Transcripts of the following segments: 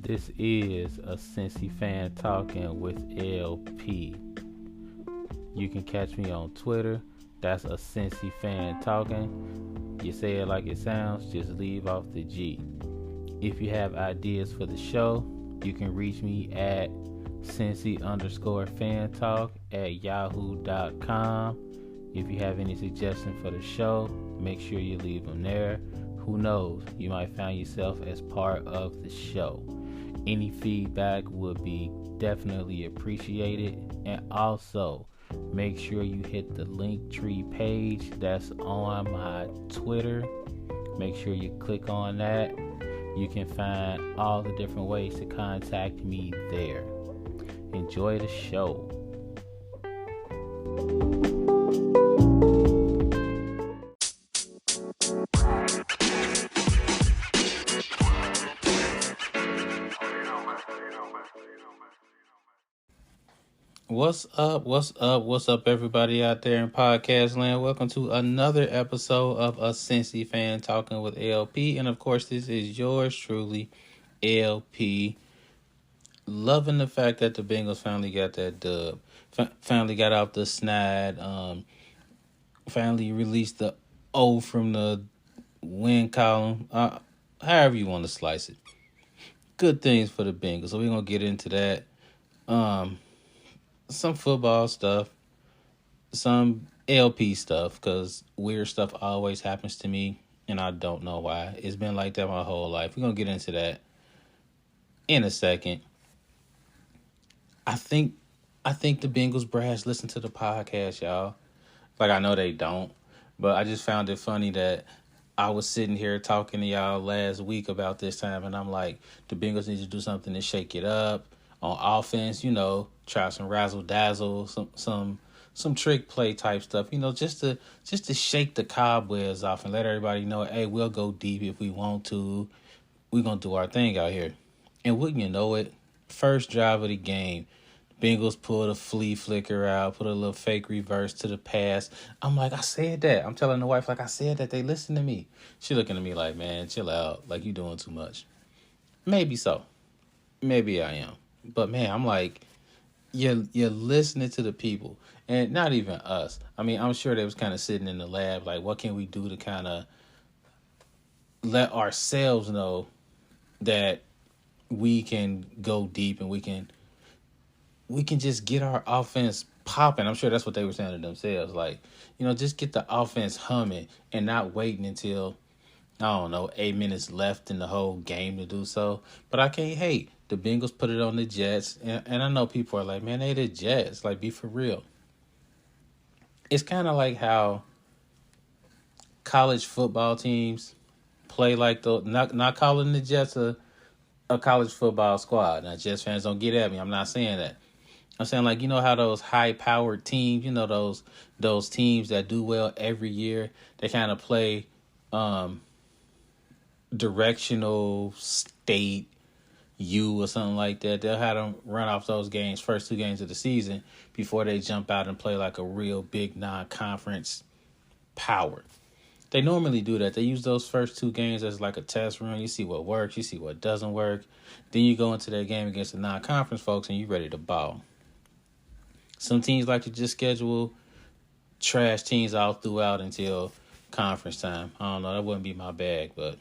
This is a Cincy fan talking with LP. You can catch me on Twitter. That's a Cincy fan talking. You say it like it sounds, just leave off the G. If you have ideas for the show, you can reach me at Cincy_fan talk at yahoo.com. If you have any suggestions for the show, make sure you leave them there. Who knows, you might find yourself as part of the show. Any feedback would be definitely appreciated. And also, make sure you hit the Linktree page that's on my Twitter. Make sure you click on that. You can find all the different ways to contact me there. Enjoy the show. What's up, everybody out there in podcast land? Welcome to another episode of A Cincy Fan Talking with LP. And of course, this is yours truly, LP. Loving the fact that the Bengals finally got that dub. Finally got out the snide. Finally released the O from the win column. However you want to slice it. Good things for the Bengals. So we're going to get into that. Some football stuff, some LP stuff, because weird stuff always happens to me, and I don't know why. It's been like that my whole life. We're going to get into that in a second. I think the Bengals brass listen to the podcast, y'all. Like, I know they don't, but I just found it funny that I was sitting here talking to y'all last week about this time, and I'm like, the Bengals need to do something to shake it up. On offense, try some razzle dazzle, some trick play type stuff, just to shake the cobwebs off and let everybody know, hey, we'll go deep if we want to. We're gonna do our thing out here. And wouldn't you know it, first drive of the game, Bengals pulled a flea flicker out, put a little fake reverse to the pass. I'm like, I said that. I'm telling the wife, like, I said that. They listen to me. She looking at me like, man, chill out. Like, you doing too much. Maybe so. Maybe I am. But, man, I'm like, you're listening to the people. And not even us. I mean, I'm sure they was kind of sitting in the lab, like, what can we do to kind of let ourselves know that we can go deep and we can just get our offense popping. I'm sure that's what they were saying to themselves. Like, just get the offense humming and not waiting until, 8 minutes left in the whole game to do so. But I can't hate. The Bengals put it on the Jets. And I know people are like, man, they the Jets. Like, be for real. It's kind of like how college football teams play like the not calling the Jets a college football squad. Now, Jets fans don't get at me. I'm not saying that. I'm saying, like, how those high-powered teams, those teams that do well every year, they kind of play directional state U or something like that. They'll have them run off those games, first two games of the season, before they jump out and play like a real big non-conference power. They normally do that. They use those first two games as like a test run. You see what works, you see what doesn't work. Then you go into that game against the non-conference folks and you're ready to ball. Some teams like to just schedule trash teams all throughout until conference time. I don't know. That wouldn't be my bag, but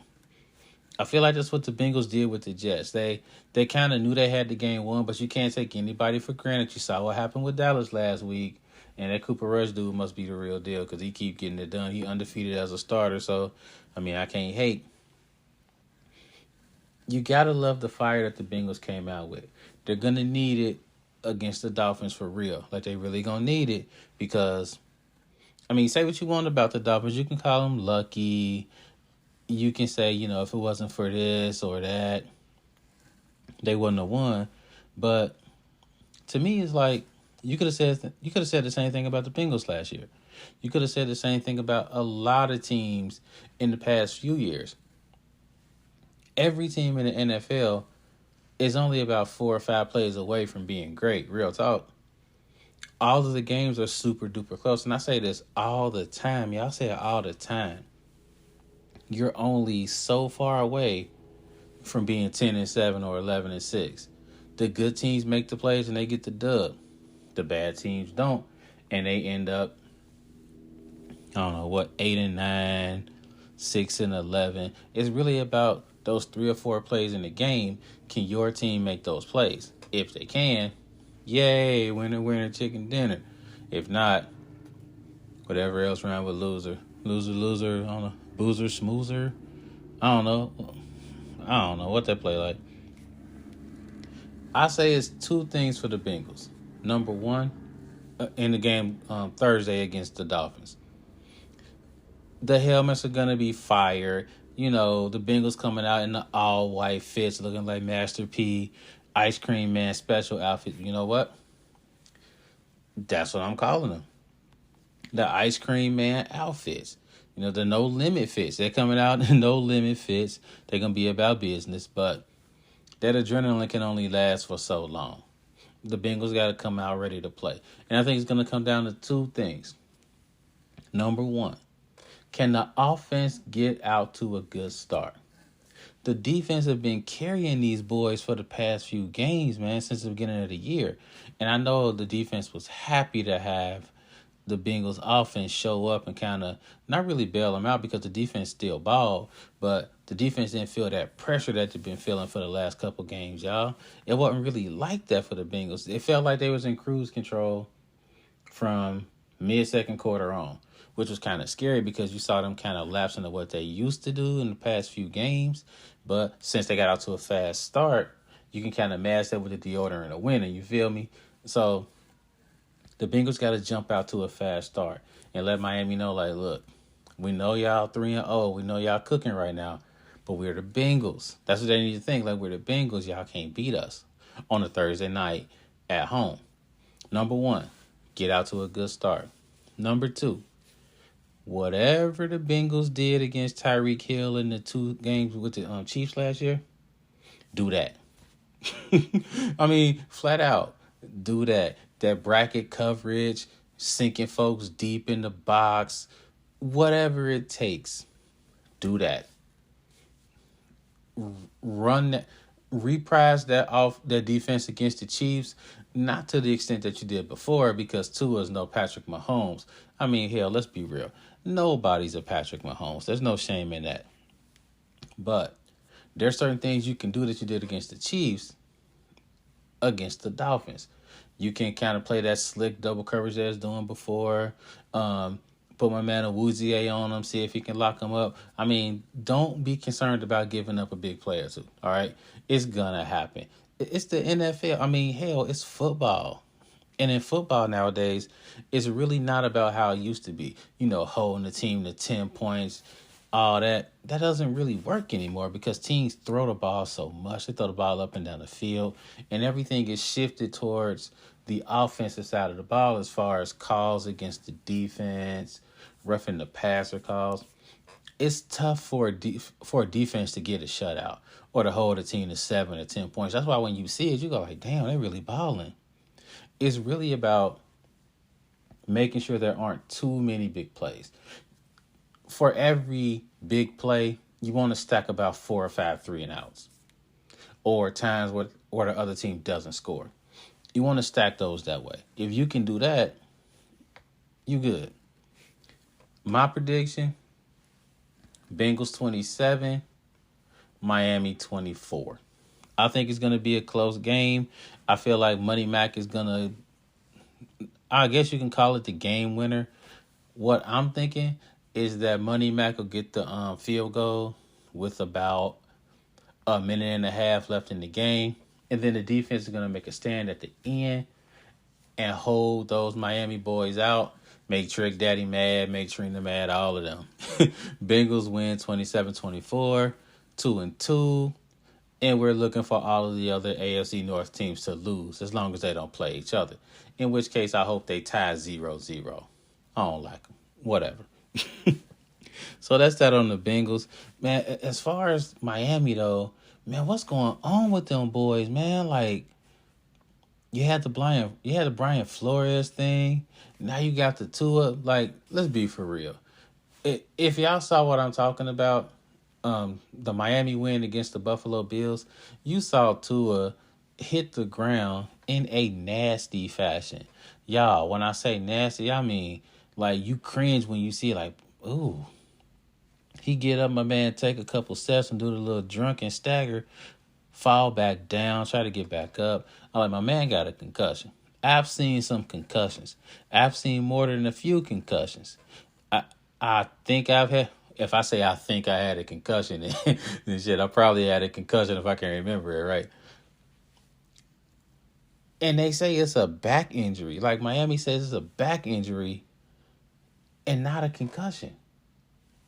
I feel like that's what the Bengals did with the Jets. They kind of knew they had the game won, but you can't take anybody for granted. You saw what happened with Dallas last week, and that Cooper Rush dude must be the real deal because he keep getting it done. He undefeated as a starter, so, I mean, I can't hate. You got to love the fire that the Bengals came out with. They're going to need it against the Dolphins for real. Like, they really going to need it because, I mean, say what you want about the Dolphins. You can call them lucky. You can say, if it wasn't for this or that, they wouldn't have won. But to me, it's like you could have said the same thing about the Bengals last year. You could have said the same thing about a lot of teams in the past few years. Every team in the NFL is only about 4 or 5 plays away from being great. Real talk. All of the games are super duper close. And I say this all the time. Y'all say it all the time. You're only so far away from being 10-7 or 11-6. The good teams make the plays and they get the dub. The bad teams don't, and they end up, I don't know what, 8-9, 6-11. It's really about those 3 or 4 plays in the game. Can your team make those plays? If they can, yay, winner, winner, chicken dinner. If not, whatever else rhyme with loser. Loser, loser, I don't know. Boozer, smoozer. I don't know. I don't know what they play like. I say it's 2 things for the Bengals. Number 1, in the game Thursday against the Dolphins. The helmets are going to be fire. You know, the Bengals coming out in the all-white fits looking like Master P, Ice Cream Man special outfit. You know what? That's what I'm calling them. The Ice Cream Man outfits. You know, the no limit fits. They're coming out in no limit fits. They're going to be about business, but that adrenaline can only last for so long. The Bengals got to come out ready to play. And I think it's going to come down to 2 things. Number 1, can the offense get out to a good start? The defense have been carrying these boys for the past few games, man, since the beginning of the year. And I know the defense was happy to have the Bengals offense show up and kind of not really bail them out because the defense still balled, but the defense didn't feel that pressure that they've been feeling for the last couple games, y'all. It wasn't really like that for the Bengals. It felt like they was in cruise control from mid-second quarter on, which was kind of scary because you saw them kind of lapse into what they used to do in the past few games. But since they got out to a fast start, you can kind of mask that with the deodorant of winning, you feel me? So the Bengals got to jump out to a fast start and let Miami know, like, look, we know y'all 3-0. We know y'all cooking right now, but we're the Bengals. That's what they need to think. Like, we're the Bengals. Y'all can't beat us on a Thursday night at home. Number 1, get out to a good start. Number 2, whatever the Bengals did against Tyreek Hill in the 2 games with the Chiefs last year, do that. I mean, flat out, do that. That bracket coverage, sinking folks deep in the box, whatever it takes, do that. Run that, reprise that off the defense against the Chiefs, not to the extent that you did before, because Tua is no Patrick Mahomes. I mean, hell, let's be real. Nobody's a Patrick Mahomes. There's no shame in that. But there's certain things you can do that you did against the Chiefs against the Dolphins. You can kind of play that slick double coverage that I was doing before. Put my man Awuzie on him, see if he can lock him up. I mean, don't be concerned about giving up a big play or 2, all right? It's going to happen. It's the NFL. I mean, hell, it's football. And in football nowadays, it's really not about how it used to be. You know, holding the team to 10 points, all that. That doesn't really work anymore because teams throw the ball so much. They throw the ball up and down the field, and everything is shifted towards the offensive side of the ball as far as calls against the defense, roughing the passer calls. It's tough for a defense to get a shutout or to hold a team to 7 or 10 points. That's why when you see it, you go like, damn, they're really balling. It's really about making sure there aren't too many big plays. For every big play, you want to stack about 4 or 5 3-and-outs, or times where the other team doesn't score. You want to stack those that way. If you can do that, you good. My prediction, Bengals 27, Miami 24. I think it's going to be a close game. I feel like Money Mac is going to, I guess you can call it the game winner. What I'm thinking is that Money Mac will get the field goal with about a minute and a half left in the game. And then the defense is going to make a stand at the end and hold those Miami boys out. Make Trick Daddy mad, make Trina mad, all of them. Bengals win 27-24, 2-2. And we're looking for all of the other AFC North teams to lose as long as they don't play each other. In which case, I hope they tie 0-0. I don't like them. Whatever. So that's that on the Bengals. Man, as far as Miami, though, man, what's going on with them boys, man? Like, you had the Brian Flores thing. Now you got the Tua. Like, let's be for real. If y'all saw what I'm talking about, the Miami win against the Buffalo Bills, you saw Tua hit the ground in a nasty fashion. Y'all, when I say nasty, I mean like you cringe when you see it, like, ooh. He get up, my man, take a couple steps and do the little drunken stagger, fall back down, try to get back up. I'm like, my man got a concussion. I've seen some concussions. I've seen more than a few concussions. I I think I've had. If I say I think I had a concussion, then shit, I probably had a concussion if I can remember it right. And they say it's a back injury. Like Miami says it's a back injury and not a concussion.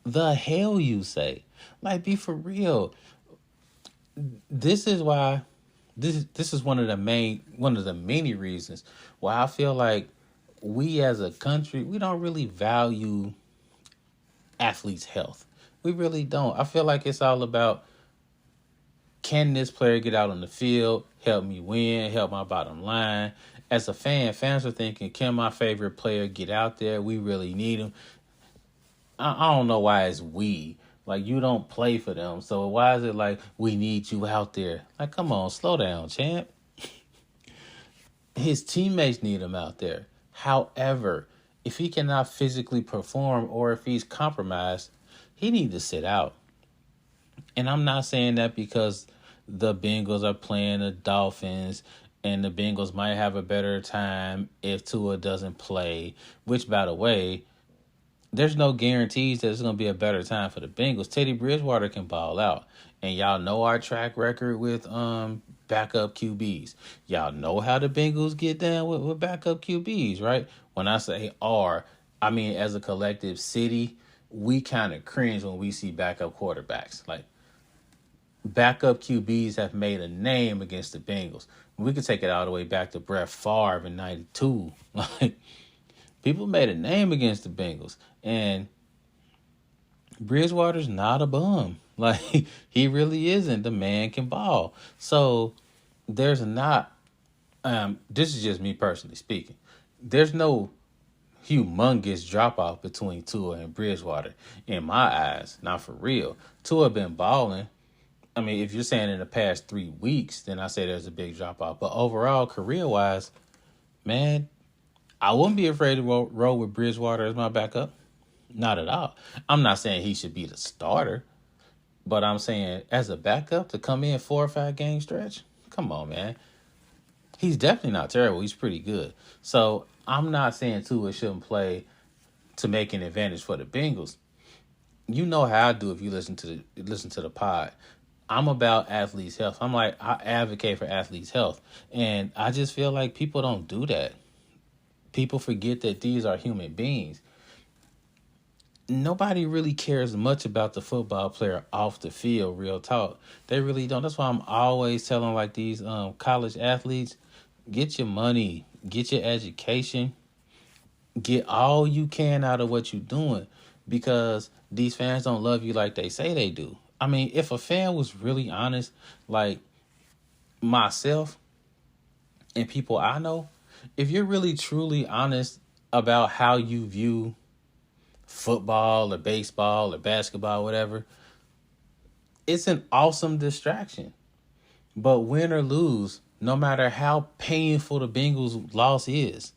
The hell you say? Like, be for real. This is why this is one of the many reasons why I feel like we as a country, we don't really value athletes' health. We really don't. I feel like it's all about, can this player get out on the field, help me win, help my bottom line? As a fan, fans are thinking, can my favorite player get out there? We really need him. I don't know why it's we. Like, you don't play for them. So why is it like, we need you out there? Like, come on, slow down, champ. His teammates need him out there. However, if he cannot physically perform or if he's compromised, he needs to sit out. And I'm not saying that because the Bengals are playing the Dolphins and the Bengals might have a better time if Tua doesn't play, which, by the way, there's no guarantees that it's going to be a better time for the Bengals. Teddy Bridgewater can ball out. And y'all know our track record with backup QBs. Y'all know how the Bengals get down with backup QBs, right? When I say "are," I mean as a collective city, we kind of cringe when we see backup quarterbacks. Like, backup QBs have made a name against the Bengals. We could take it all the way back to Brett Favre in '92. Like, people made a name against the Bengals. And Bridgewater's not a bum. Like, he really isn't. The man can ball. So there's not, this is just me personally speaking, there's no humongous drop off between Tua and Bridgewater in my eyes. Not for real. Tua been balling. I mean, if you're saying in the past 3 weeks, then I say there's a big drop off. But overall, career wise, man, I wouldn't be afraid to roll with Bridgewater as my backup. Not at all. I'm not saying he should be the starter, but I'm saying as a backup to come in 4 or 5 game stretch, come on, man. He's definitely not terrible. He's pretty good. So I'm not saying Tua shouldn't play to make an advantage for the Bengals. You know how I do if you listen to the pod. I'm about athletes' health. I'm like, I advocate for athletes' health. And I just feel like people don't do that. People forget that these are human beings. Nobody really cares much about the football player off the field, real talk. They really don't. That's why I'm always telling like these college athletes, get your money, get your education, get all you can out of what you're doing, because these fans don't love you like they say they do. I mean, if a fan was really honest, like myself and people I know, if you're really truly honest about how you view football or baseball or basketball, whatever, it's an awesome distraction. But win or lose, no matter how painful the Bengals loss is,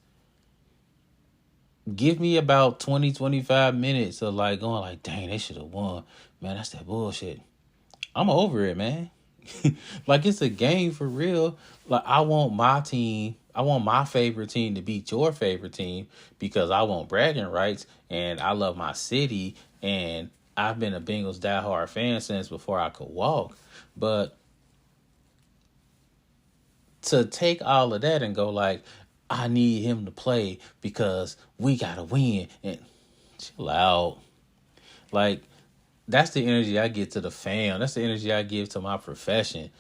give me about 20, 25 minutes of like going like, dang, they should have won. Man, that's that bullshit. I'm over it, man. Like, it's a game for real. Like, I want my favorite team to beat your favorite team because I want bragging rights and I love my city and I've been a Bengals diehard fan since before I could walk. But to take all of that and go like, I need him to play because we gotta win, and chill out. Like, that's the energy I give to the fan. That's the energy I give to my profession.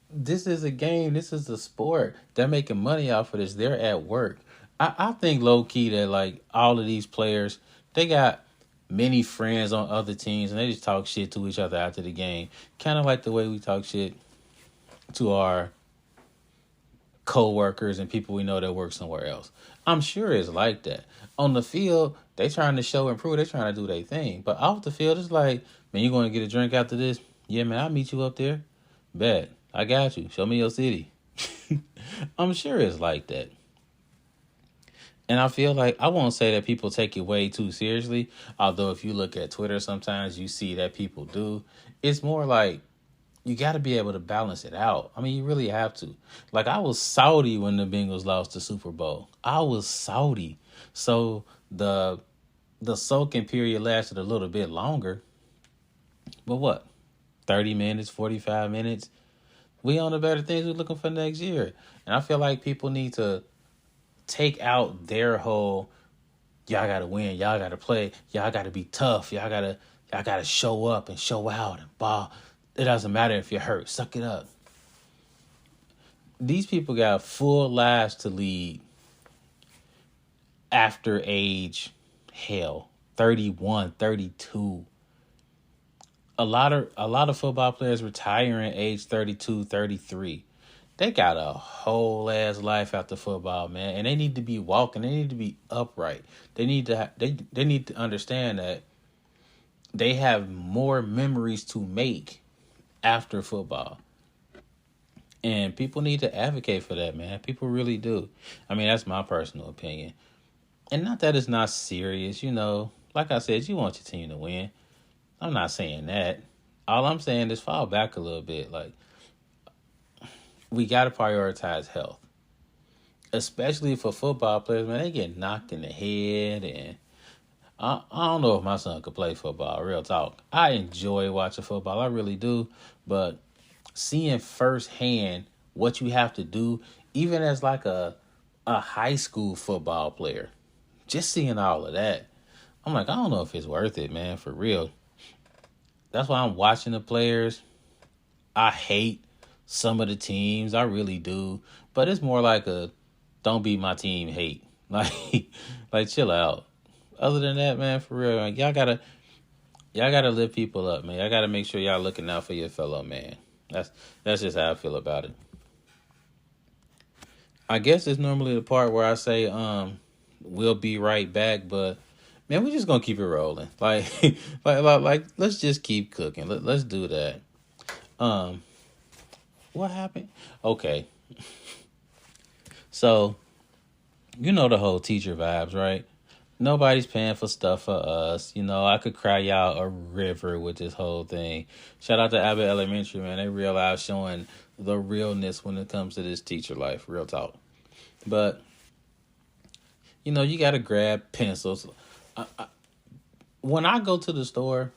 This is a game. This is a sport. They're making money off of this. They're at work. I think low key that like all of these players, they got many friends on other teams and they just talk shit to each other after the game. Kind of like the way we talk shit to our co-workers and people we know that work somewhere else. I'm sure it's like that. On the field, they trying to show and prove. They trying to do their thing. But off the field, it's like, man, you going to get a drink after this? Yeah, man, I'll meet you up there. Bet. I got you. Show me your city. I'm sure it's like that. And I feel like I won't say that people take it way too seriously. Although if you look at Twitter, sometimes you see that people do. It's more like you got to be able to balance it out. I mean, you really have to. Like, I was salty when the Bengals lost the Super Bowl. I was salty. So the soaking period lasted a little bit longer. But what? 30 minutes, 45 minutes? We on the better things we're looking for next year. And I feel like people need to take out their whole, y'all got to win, y'all got to play, y'all got to be tough, y'all got to show up and show out and ball. It doesn't matter if you're hurt. Suck it up. These people got full lives to lead after age, 31, 32. A lot of football players retiring age 32, 33. They got a whole ass life after football, man, and they need to be walking. They need to be upright. They need to understand that they have more memories to make after football. And people need to advocate for that, man. People really do. I mean, that's my personal opinion. And not that it's not serious, Like I said, you want your team to win. I'm not saying that. All I'm saying is fall back a little bit. Like, we got to prioritize health. Especially for football players, man. They get knocked in the head. And I don't know if my son could play football, real talk. I enjoy watching football. I really do. But seeing firsthand what you have to do, even as like a high school football player, just seeing all of that, I'm like, I don't know if it's worth it, man, for real. That's why I'm watching the players. I hate some of the teams. I really do. But it's more like a don't beat my team hate. Like chill out. Other than that, man, for real, man, y'all gotta lift people up, man. Y'all gotta make sure y'all looking out for your fellow man. That's just how I feel about it. I guess it's normally the part where I say, we'll be right back, but man, we're just gonna keep it rolling. Like, let's just keep cooking. Let's do that. What happened? Okay. So, the whole teacher vibes, right? Nobody's paying for stuff for us. I could cry y'all a river with this whole thing. Shout out to Abbott Elementary, man. They realize showing the realness when it comes to this teacher life. Real talk. But, you got to grab pencils. When I go to the store,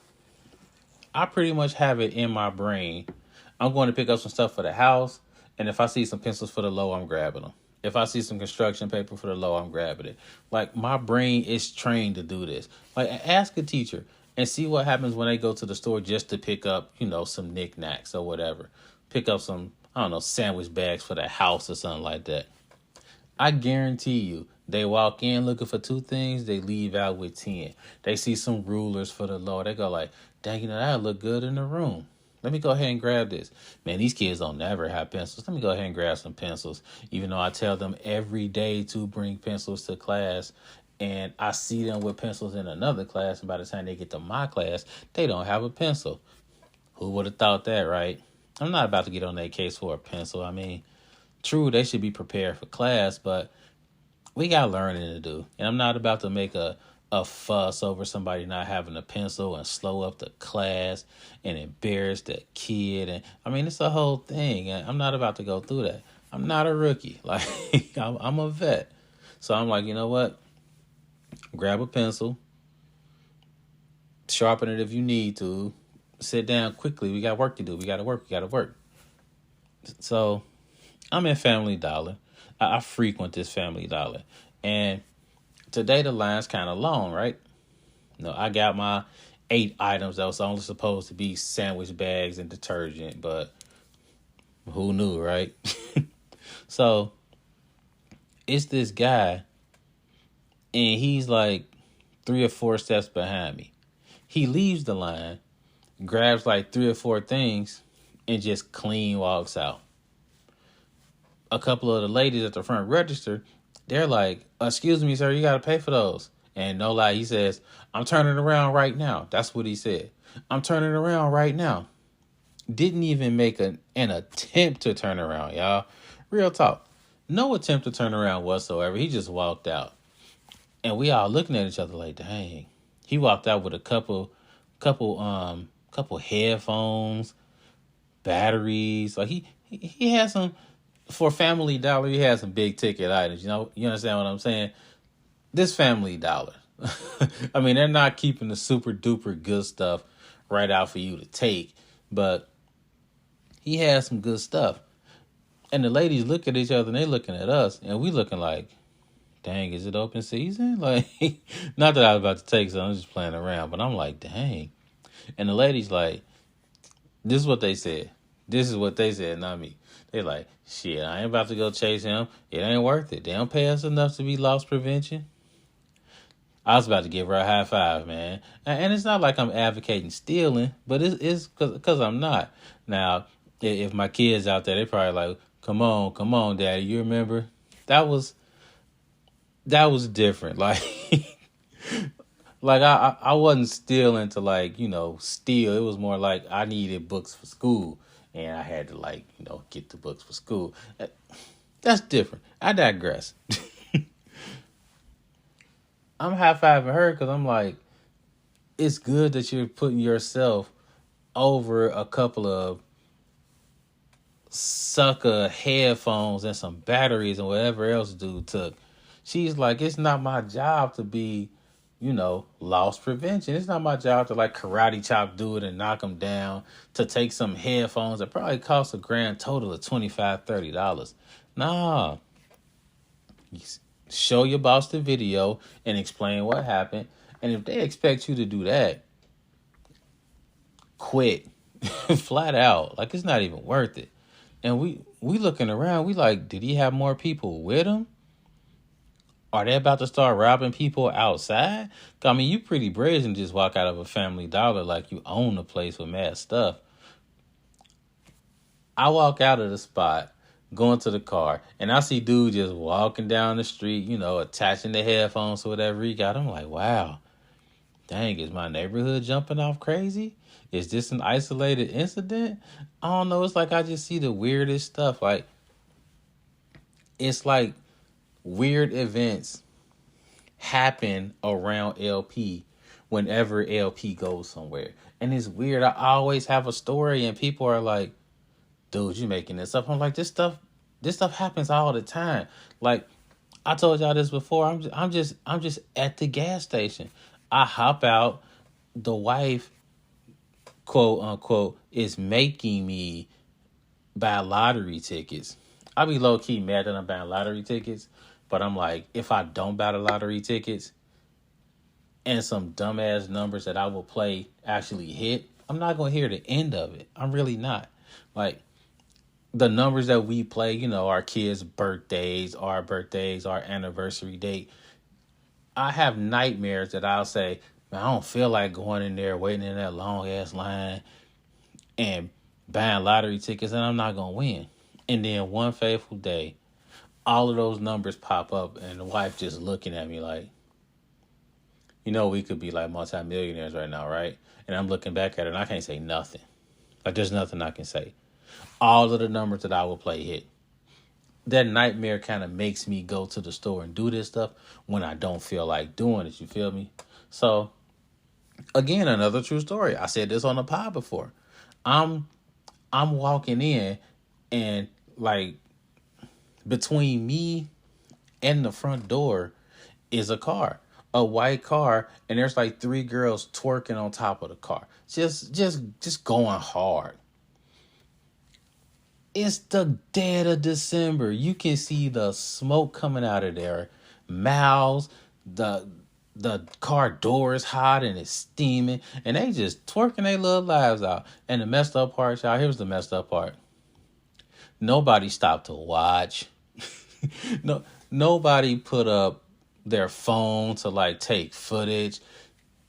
I pretty much have it in my brain. I'm going to pick up some stuff for the house. And if I see some pencils for the low, I'm grabbing them. If I see some construction paper for the low, I'm grabbing it. Like, my brain is trained to do this. Like, ask a teacher and see what happens when they go to the store just to pick up, some knickknacks or whatever. Pick up some, sandwich bags for the house or something like that. I guarantee you, they walk in looking for 2 things, they leave out with 10. They see some rulers for the low. They go like, dang, that'll look good in the room. Let me go ahead and grab this. Man, these kids don't never have pencils. Let me go ahead and grab some pencils. Even though I tell them every day to bring pencils to class, and I see them with pencils in another class, and by the time they get to my class, they don't have a pencil. Who would have thought that, right? I'm not about to get on their case for a pencil. I mean, true, they should be prepared for class, but we got learning to do. And I'm not about to make a fuss over somebody not having a pencil and slow up the class and embarrass the kid. And I mean, it's a whole thing. And I'm not about to go through that. I'm not a rookie. Like, I'm a vet. So I'm like, you know what? Grab a pencil. Sharpen it if you need to. Sit down quickly. We got work to do. We got to work. So I'm in Family Dollar. I frequent this Family Dollar. And today the line's kind of long, right? I got my 8 items that was only supposed to be sandwich bags and detergent, but who knew, right? So it's this guy, and he's like 3 or 4 steps behind me. He leaves the line, grabs like 3 or 4 things, and just clean walks out. A couple of the ladies at the front register They're like, excuse me, sir, you got to pay for those. And no lie, he says, I'm turning around right now. That's what he said. I'm turning around right now. Didn't even make an attempt to turn around, y'all. Real talk. No attempt to turn around whatsoever. He just walked out. And we all looking at each other like, dang. He walked out with a couple headphones, batteries. Like he had some for Family Dollar. He had some big ticket items. You understand what I'm saying? This Family Dollar. I mean, they're not keeping the super duper good stuff right out for you to take, but he had some good stuff. And the ladies look at each other and they looking at us, and we looking like, dang, is it open season? Like, not that I was about to take some, I'm just playing around, but I'm like, dang. And the ladies like, this is what they said. This is what they said, not me. They like, shit, I ain't about to go chase him. It ain't worth it. They don't pay us enough to be loss prevention. I was about to give her a high five, man. And it's not like I'm advocating stealing, but it's because I'm not. Now, if my kids out there, they probably like, come on, daddy. You remember? That was different. Like, like I wasn't stealing to like, steal. It was more like I needed books for school and I had to like, get the books for school. That's different. I digress. I'm high-fiving her because I'm like, it's good that you're putting yourself over a couple of sucker headphones and some batteries and whatever else dude took. She's like, it's not my job to be, loss prevention. It's not my job to like karate chop dude and knock him down, to take some headphones that probably cost a grand total of $25-$30. Nah. Show your boss the video and explain what happened. And if they expect you to do that, quit. Flat out. Like, it's not even worth it. And we looking around, we like, did he have more people with him? Are they about to start robbing people outside? I mean, you pretty brazen and just walk out of a Family Dollar like you own the place with mad stuff. I walk out of the spot, going to the car, and I see dude just walking down the street, attaching the headphones to whatever he got. I'm like, wow, dang, is my neighborhood jumping off crazy? Is this an isolated incident? I don't know. It's like I just see the weirdest stuff. Like, it's like weird events happen around LP whenever LP goes somewhere. And it's weird. I always have a story and people are like, dude, you making this up. I'm like, this stuff happens all the time. Like, I told y'all this before. I'm just at the gas station. I hop out. The wife, quote unquote, is making me buy lottery tickets. I be low key mad that I'm buying lottery tickets, but I'm like, if I don't buy the lottery tickets and some dumbass numbers that I will play actually hit, I'm not gonna hear the end of it. I'm really not. Like, the numbers that we play, our kids' birthdays, our anniversary date. I have nightmares that I'll say, man, I don't feel like going in there, waiting in that long ass line and buying lottery tickets, and I'm not going to win. And then one fateful day, all of those numbers pop up and the wife just looking at me like, we could be like multimillionaires right now, right? And I'm looking back at her and I can't say nothing. Like, there's nothing I can say. All of the numbers that I will play hit. That nightmare kind of makes me go to the store and do this stuff when I don't feel like doing it. You feel me? So, again, another true story. I said this on the pod before. I'm walking in and like between me and the front door is a car, a white car, and there's like 3 girls twerking on top of the car. Just going hard. It's the dead of December. You can see the smoke coming out of their mouths. The car door is hot and it's steaming. And they just twerking their little lives out. And the messed up part, y'all, here's the messed up part. Nobody stopped to watch. Nobody put up their phone to like take footage.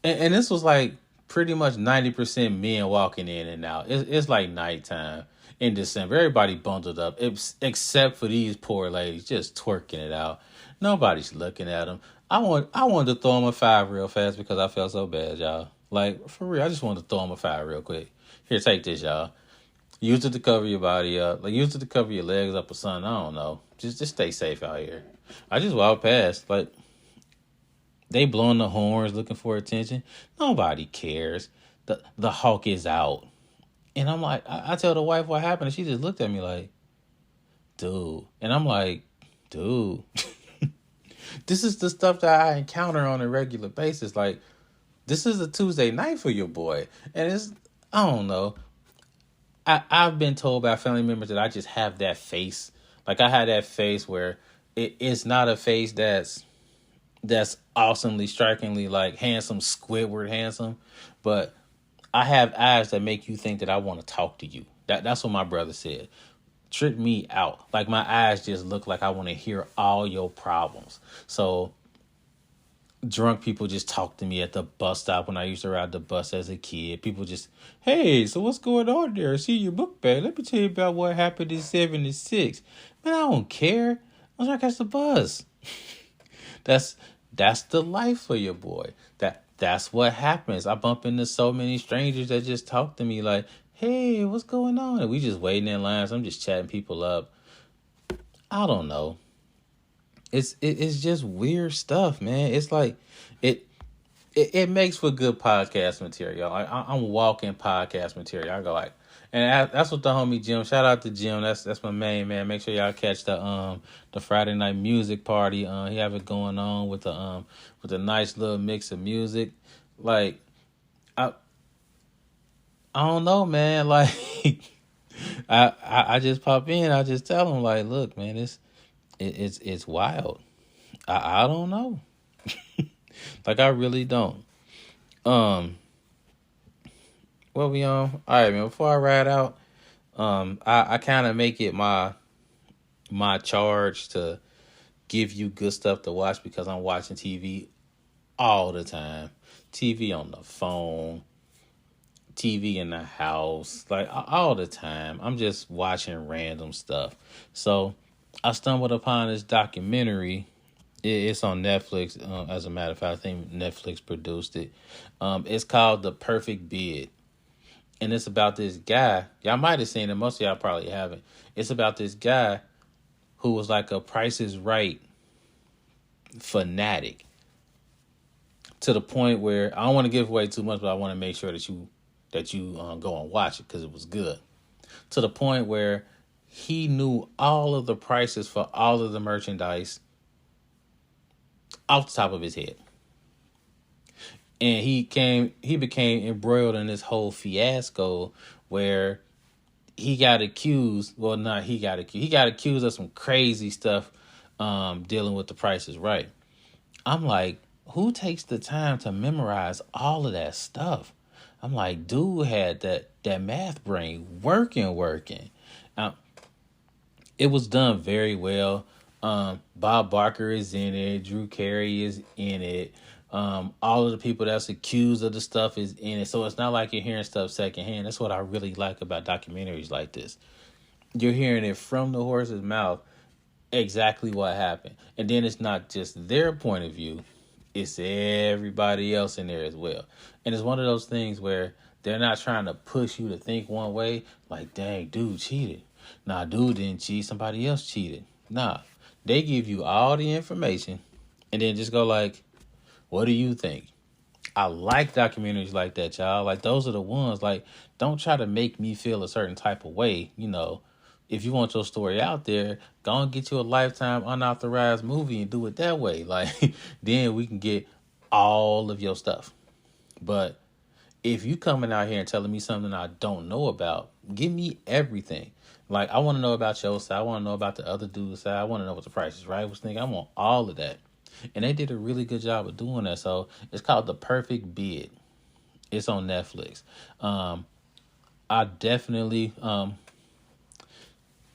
And this was like pretty much 90% men walking in and out. It's like nighttime in December. Everybody bundled up, except for these poor ladies just twerking it out. Nobody's looking at them. I wanted to throw them a five real fast because I felt so bad, y'all. Like, for real, I just wanted to throw them a five real quick. Here, take this, y'all. Use it to cover your body up. Like, use it to cover your legs up or something. I don't know. Just stay safe out here. I just walked past. Like, they blowing the horns, looking for attention. Nobody cares. The hawk is out. And I'm like, I tell the wife what happened, and she just looked at me like, dude. And I'm like, dude. This is the stuff that I encounter on a regular basis. Like, this is a Tuesday night for your boy. And I don't know. I've been told by family members that I just have that face. Like, I had that face where it's not a face that's awesomely, strikingly, like, handsome, Squidward handsome. But I have eyes that make you think that I want to talk to you. That's what my brother said. Trick me out. Like, my eyes just look like I want to hear all your problems. So drunk people just talk to me at the bus stop when I used to ride the bus as a kid. People just, hey, so what's going on there? I see your book bag. Let me tell you about what happened in 76. Man, I don't care. I'm trying to catch the bus. That's the life for your boy. That's what happens. I bump into so many strangers that just talk to me like, hey, what's going on? And we just waiting in lines. I'm just chatting people up. I don't know. It's just weird stuff, man. It's like it makes for good podcast material. I'm walking podcast material. I go like, and that's what the homie Jim. Shout out to Jim. That's my main man. Make sure y'all catch the Friday night music party. He have it going on with a nice little mix of music. Like, I don't know, man. Like, I just pop in. I just tell him like, look, man, it's wild. I don't know. Like, I really don't. What we on? All right, man. Before I ride out, I kind of make it my charge to give you good stuff to watch because I'm watching TV all the time. TV on the phone, TV in the house, like all the time. I'm just watching random stuff. So I stumbled upon this documentary. It's on Netflix. As a matter of fact, I think Netflix produced it. It's called The Perfect Bid. And it's about this guy. Y'all might have seen it. Most of y'all probably haven't. It's about this guy who was like a Price is Right fanatic. To the point where, I don't want to give away too much, but I want to make sure that you go and watch it because it was good. To the point where he knew all of the prices for all of the merchandise off the top of his head. And he became embroiled in this whole fiasco where he got accused. Well, not he got accused. He got accused of some crazy stuff dealing with the Price is Right. I'm like, who takes the time to memorize all of that stuff? I'm like, dude had that math brain working. It was done very well. Bob Barker is in it. Drew Carey is in it. All of the people that's accused of the stuff is in it. So it's not like you're hearing stuff secondhand. That's what I really like about documentaries like this. You're hearing it from the horse's mouth exactly what happened. And then it's not just their point of view. It's everybody else in there as well. And it's one of those things where they're not trying to push you to think one way. Like, dang, dude cheated. Nah, dude didn't cheat. Somebody else cheated. Nah, they give you all the information and then just go like, what do you think? I like documentaries like that, y'all. Like, those are the ones. Like, don't try to make me feel a certain type of way. You know, if you want your story out there, go and get you a Lifetime unauthorized movie and do it that way. Like, then we can get all of your stuff. But if you coming out here and telling me something I don't know about, give me everything. Like, I want to know about your side. I want to know about the other dude's side. I want to know what the Price is Right was thinking. I want all of that. And they did a really good job of doing that. So it's called The Perfect Bid. It's on Netflix. I definitely on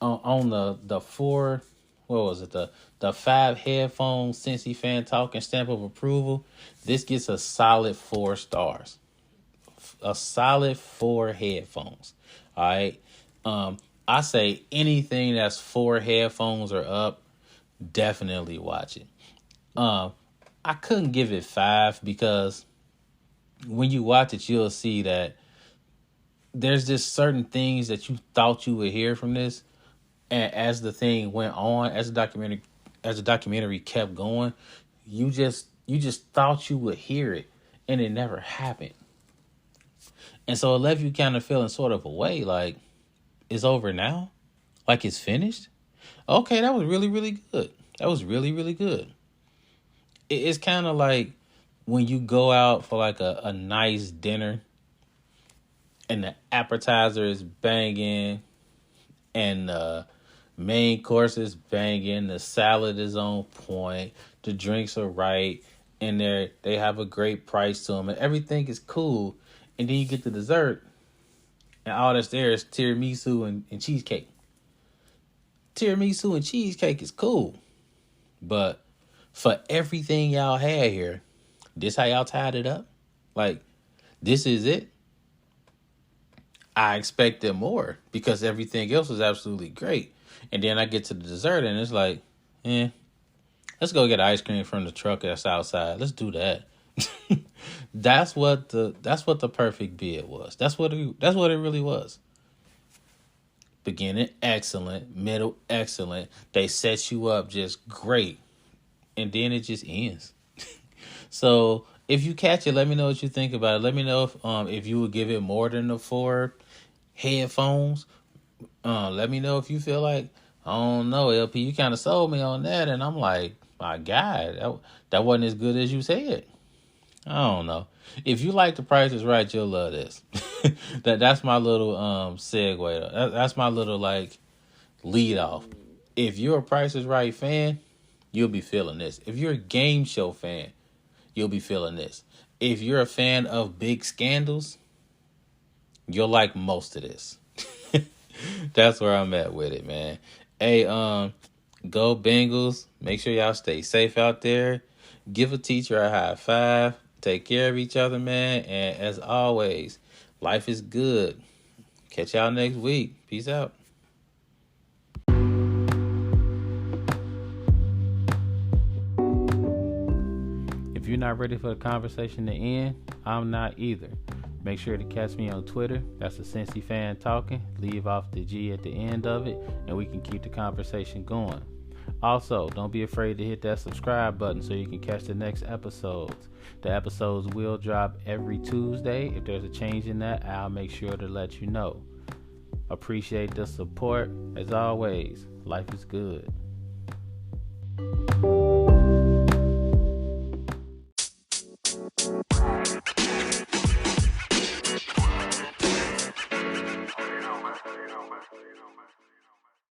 the 4, what was it, the 5 headphone Cincy fan talking stamp of approval. This gets a solid 4 stars. a solid 4 headphones. All right. I say anything that's 4 headphones or up, definitely watch it. I couldn't give it 5 because when you watch it, you'll see that there's just certain things that you thought you would hear from this, and as the thing went on, as the documentary kept going, you just thought you would hear it, and it never happened. And so it left you kind of feeling sort of a way, like it's over now, like it's finished. Okay, that was really, really good. That was really, really good. It's kind of like when you go out for like a nice dinner and the appetizer is banging and the main course is banging, the salad is on point, the drinks are right, and they have a great price to them, and everything is cool. And then you get the dessert, and all that's there is tiramisu and cheesecake. Tiramisu and cheesecake is cool, but for everything y'all had here, this how y'all tied it up? Like, this is it? I expected more because everything else was absolutely great. And then I get to the dessert and it's like, let's go get ice cream from the truck that's outside. Let's do that. That's what the perfect bid was. That's what it really was. Beginning excellent, middle excellent. They set you up just great. And then it just ends. So if you catch it, let me know what you think about it. Let me know if you would give it more than the 4 headphones. Let me know if you feel like, I don't know, LP, you kind of sold me on that. And I'm like, my God, that wasn't as good as you said. I don't know. If you like The Price is Right, you'll love this. That's my little segue. That's my little like lead off. If you're a Price is Right fan, you'll be feeling this. If you're a game show fan, you'll be feeling this. If you're a fan of big scandals, you'll like most of this. That's where I'm at with it, man. Hey, go Bengals. Make sure y'all stay safe out there. Give a teacher a high five. Take care of each other, man. And as always, life is good. Catch y'all next week. Peace out. If you're not ready for the conversation to end, I'm not either. Make sure to catch me on Twitter. That's the Cincy Fan Talking. Leave off the G at the end of it, and we can keep the conversation going. Also, don't be afraid to hit that subscribe button so you can catch the next episodes. The episodes will drop every Tuesday. If there's a change in that, I'll make sure to let you know. Appreciate the support. As always, life is good.